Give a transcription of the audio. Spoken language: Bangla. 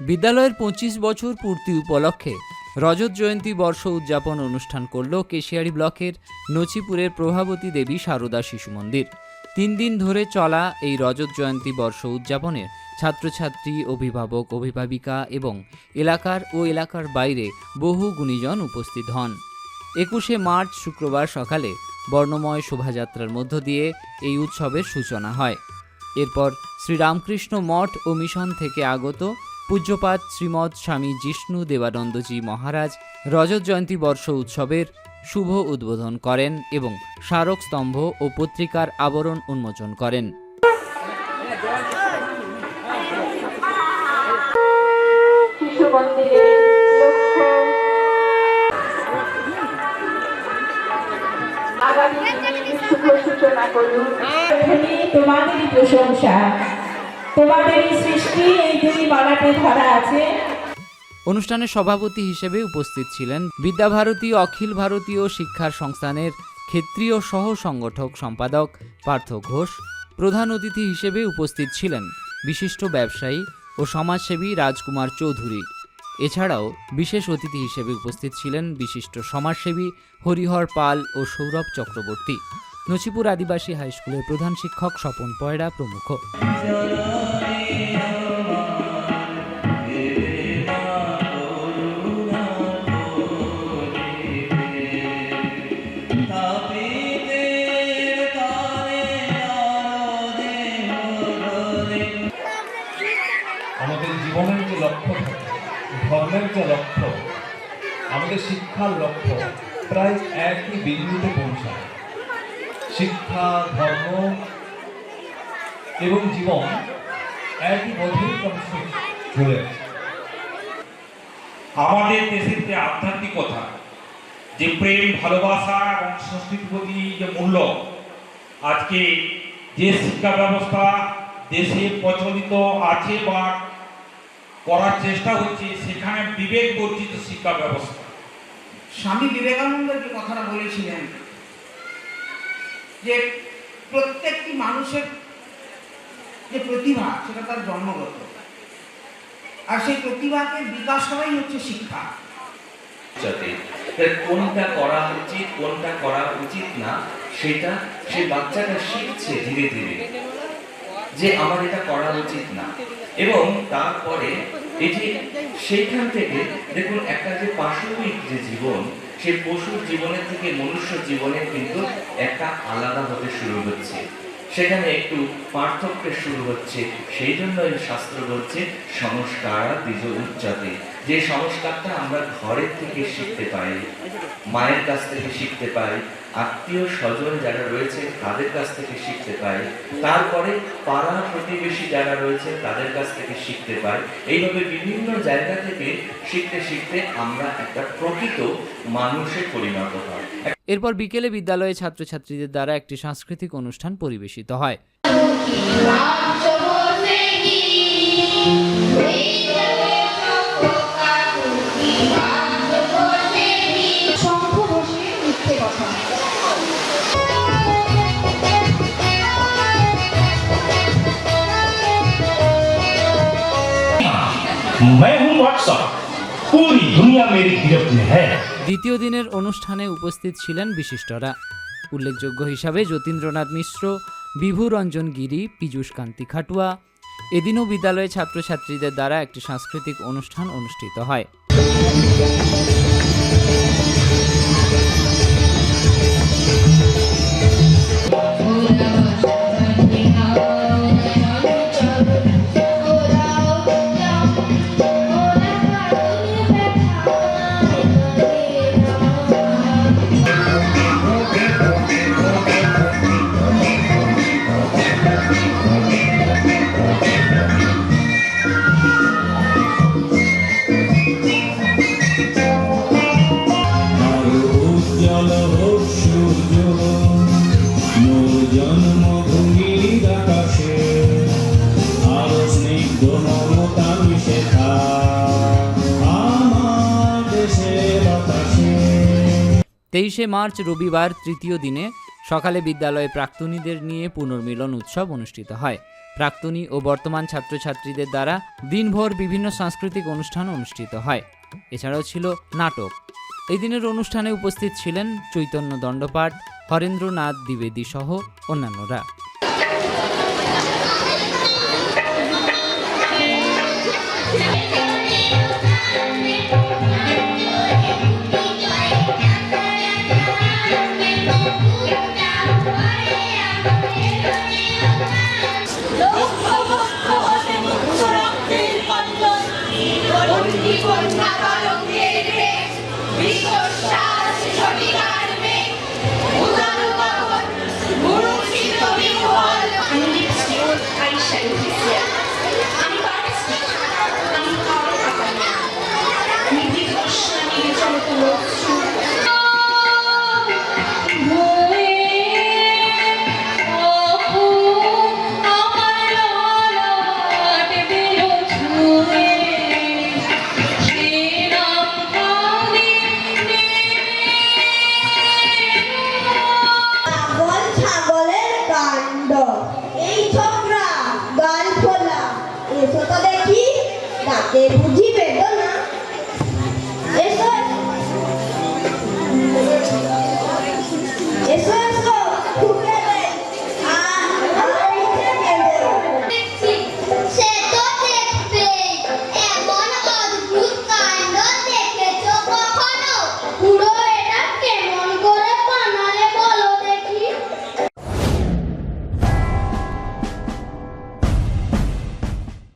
বিদ্যালয়ের 25 বছর পূর্তি উপলক্ষে রজত জয়ন্তী বর্ষ উদযাপন অনুষ্ঠান করল কেশিয়াড়ি ব্লকের নছিপুরের প্রভাবতী দেবী সারদা শিশু মন্দির। 3 দিন ধরে চলা এই রজত জয়ন্তী বর্ষ উদযাপনে ছাত্রছাত্রী, অভিভাবক, অভিভাবিকা এবং এলাকার ও এলাকার বাইরে বহু গুণীজন উপস্থিত হন। 21শে মার্চ শুক্রবার সকালে বর্ণময় শোভাযাত্রার মধ্য দিয়ে এই উৎসবের সূচনা হয়। এরপর শ্রীরামকৃষ্ণ মঠ ও মিশন থেকে আগত পূজ্যপাদ শ্রীমৎ স্বামী জিষ্ণু দেবানন্দজি মহারাজ রজত জয়ন্তী বর্ষ উৎসবের শুভ উদ্বোধন করেন এবং স্মারক স্তম্ভ ও পত্রিকার আবরণ উন্মোচন করেন। তোমাদেরই প্রশংসা, তোমাদেরই সৃষ্টি, এই দুই মালাতে ধরা আছে। অনুষ্ঠানে সভাপতি হিসেবে উপস্থিত ছিলেন বিদ্যাভারতী অখিল ভারতীয় শিক্ষার সংস্থানের ক্ষেত্রীয় সহ সংগঠক সম্পাদক পার্থ ঘোষ। প্রধান অতিথি হিসেবে উপস্থিত ছিলেন বিশিষ্ট ব্যবসায়ী ও সমাজসেবী রাজকুমার চৌধুরী। এছাড়াও বিশেষ অতিথি হিসেবে উপস্থিত ছিলেন বিশিষ্ট সমাজসেবী হরিহর পাল ও সৌরভ চক্রবর্তী, নছিপুর আদিবাসী হাই স্কুলের প্রধান শিক্ষক স্বপন পয়রা প্রমুখ। আমাদের জীবনের যে লক্ষ্য থাকে, ধর্মের যে লক্ষ্য, আমাদের শিক্ষার লক্ষ্য প্রায় একই বিন্দুতে পৌঁছায়। শিক্ষা, ধর্ম এবং জীবন একই বধির অংশে চলে আছে। আমাদের দেশের যে আধ্যাত্মিকতা, যে প্রেম, ভালোবাসা এবং সংস্কৃতির প্রতি যে মূল্য, আজকে যে শিক্ষা ব্যবস্থা দেশে প্রচলিত আছে বা করার চেষ্টা হচ্ছে, সেখানে বিবেক বর্জিত শিক্ষা ব্যবস্থা। স্বামী বিবেকানন্দ যে কথাটা বলেছিলেন যে প্রত্যেকটি মানুষের যে প্রতিভা সেটা তার জন্মগত, আর সেই প্রতিভাকে বিকাশ করাই হচ্ছে শিক্ষা। কোনটা করা উচিত, কোনটা করা উচিত না, সেটা সেই বাচ্চাটা শিখছে ধীরে ধীরে যে আমার এটা করা উচিত না। এবং তারপরে এই যে সেইখান থেকে দেখুন, একটা যে পাশবিক যে জীবন, সেই পশুর জীবনের থেকে মনুষ্য জীবনের কিন্তু একটা আলাদা হতে শুরু হচ্ছে, সেখানে একটু পার্থক্য শুরু হচ্ছে। সেই জন্য এই শাস্ত্র বলছে সংস্কার দ্বিজ উচ্চতে, যে সংস্কারটা আমরা ঘরের থেকে শিখতে পাই, মায়ের কাছ থেকে শিখতে পাই, আত্মীয় স্বজন যারা রয়েছে তাদের কাছ থেকে শিখতে পাই, তারপরে পাড়া প্রতিবেশী যারা রয়েছে তাদের কাছ থেকে শিখতে পাই। এইভাবে বিভিন্ন জায়গা থেকে শিখতে শিখতে আমরা একটা প্রকৃত মানুষে পরিণত হয়। এরপর বিকেলে বিদ্যালয়ে ছাত্রছাত্রীদের দ্বারা একটি সাংস্কৃতিক অনুষ্ঠান পরিবেশিত হয়। দ্বিতীয় দিনের অনুষ্ঠানে উপস্থিত ছিলেন বিশিষ্টরা। উল্লেখযোগ্য হিসাবে যতীন্দ্রনাথ মিশ্র, বিভু রঞ্জন গিরি, পীযূষ কান্তি খাটুয়া। এদিনও বিদ্যালয়ে ছাত্রছাত্রীদের দ্বারা একটি সাংস্কৃতিক অনুষ্ঠান অনুষ্ঠিত হয়। তেইশে মার্চ রবিবার তৃতীয় দিনে সকালে বিদ্যালয়ে প্রাক্তনীদের নিয়ে পুনর্মিলন উৎসব অনুষ্ঠিত হয়। প্রাক্তনী ও বর্তমান ছাত্রছাত্রীদের দ্বারা দিনভর বিভিন্ন সাংস্কৃতিক অনুষ্ঠান অনুষ্ঠিত হয়। এছাড়াও ছিল নাটক। এই দিনের অনুষ্ঠানে উপস্থিত ছিলেন চৈতন্য দণ্ডপাঠ, হরেন্দ্রনাথ দ্বিবেদী সহ অন্যান্যরা।